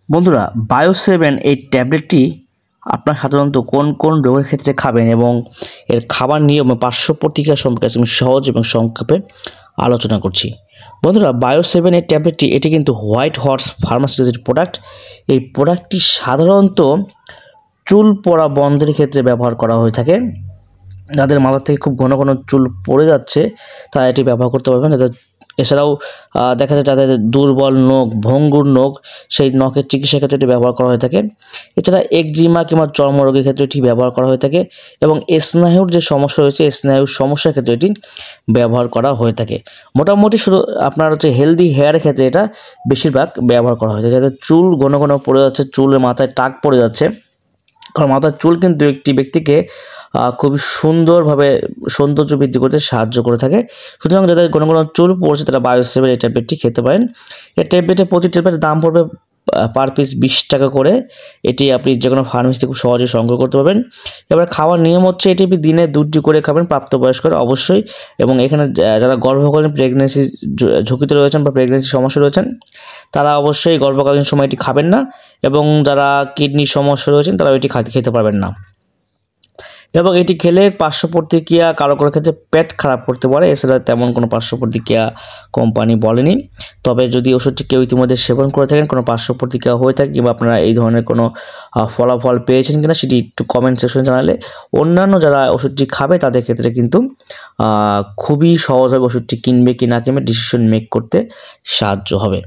বন্ধুরা, বায়ো-7 এই ট্যাবলেটটি আপনার সাধারণত কোন কোন রোগের ক্ষেত্রে খাবেন এবং এর খাবার নিয়ম ও পার্শ্ব প্রতিক্রিয়া সম্পর্কে আমি সহজ এবং সংক্ষেপে আলোচনা করছি। বন্ধুরা, বায়ো-7 এই ট্যাবলেটটি এটি কিন্তু হোয়াইট হর্স ফার্মাসিউটিক্যালস প্রোডাক্ট। এই প্রোডাক্টটি সাধারণত চুল পড়া বন্ধের ক্ষেত্রে ব্যবহার করা হয়ে থাকে। যাদের মাথা থেকে খুব ঘন ঘন চুল পড়ে যাচ্ছে তারা এটি ব্যবহার করতে পারবেন। এছাড়াও দেখা যায় যাদের দুর্বল নখ, ভঙ্গুর নখ, সেই নখের চিকিৎসার ক্ষেত্রে এটি ব্যবহার করা হয়ে থাকে। এছাড়া একজিমা কিংবা চর্মরোগের ক্ষেত্রে এটি ব্যবহার করা হয়ে থাকে এবং স্নায়ুর যে সমস্যা রয়েছে স্নায়ুর সমস্যার ক্ষেত্রে এটি ব্যবহার করা হয়ে থাকে। মোটামুটি শুধু আপনার হেলদি হেয়ারের ক্ষেত্রে এটা বেশিরভাগ ব্যবহার করা হয়ে থাকে। যাদের চুল ঘন ঘন পড়ে যাচ্ছে, চুলের মাথায় টাক পড়ে যাচ্ছে, কারণ মাথার চুল কিন্তু একটি ব্যক্তিকে খুবই সুন্দরভাবে সৌন্দর্য বৃদ্ধি করতে সাহায্য করে থাকে। সুতরাং যাদের কোনো কোনো চুল পড়ছে তারা বায়ো-7 এই ট্যাবলেটটি খেতে পারেন। এই ট্যাবলেটের প্রতি ট্যাবলেটের দাম পড়বে পার পিস 20 টাকা করে। এটি আপনি যে কোনো ফার্মেসি থেকে খুব সহজেই সংগ্রহ করতে পারবেন। এবার খাওয়ার নিয়ম হচ্ছে এটি আপনি দিনে 2টি করে খাবেন প্রাপ্তবয়স্করা অবশ্যই। এবং এখানে যারা গর্ভকালীন প্রেগনেন্সি ঝুঁকিতে রয়েছেন বা প্রেগনেন্সি সমস্যা রয়েছেন তারা অবশ্যই গর্ভকালীন সময় এটি খাবেন না, এবং যারা কিডনির সমস্যা রয়েছেন তারা এটি খেতে পারবেন না। এবং এটি খেলে পার্শ্ব প্রতিক্রিয়া কারো কারো ক্ষেত্রে পেট খারাপ করতে পারে, এছাড়া তেমন কোনো পার্শ্ব প্রতিক্রিয়া কোম্পানি বলেনি। তবে যদি ওষুধটি কেউ ইতিমধ্যে সেবন করে থাকেন, কোনো পার্শ্ব প্রতিক্রিয়া হয়ে থাকে কিংবা আপনারা এই ধরনের কোনো ফলাফল পেয়েছেন কিনা সেটি একটু কমেন্ট সেকশনে জানালে অন্যান্য যারা ওষুধটি খাবে তাদের ক্ষেত্রে কিন্তু খুবই সহজভাবে ওষুধটি কিনবে কি না কিনবে ডিসিশন মেক করতে সাহায্য হবে।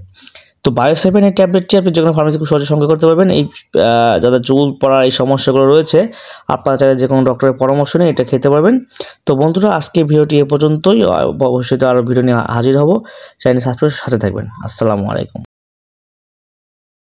তো বায়ো-7 এই ট্যাবলেটটি আপনি যে কোনো ফার্মেসি খুব সহজে সংগ্রহ করতে পারবেন। এই যাদের চুল পড়ার এই সমস্যাগুলো রয়েছে আপনারা চাইলে যে কোনো ডক্টরের পরামর্শ নিয়ে এটা খেতে পারবেন। তো বন্ধুরা, আজকে ভিডিওটি এ পর্যন্তই। ভবিষ্যতে আরও ভিডিও নিয়ে হাজির হব। চ্যানেল সাবস্ক্রাইব সাথে থাকবেন। আসসালামু আলাইকুম।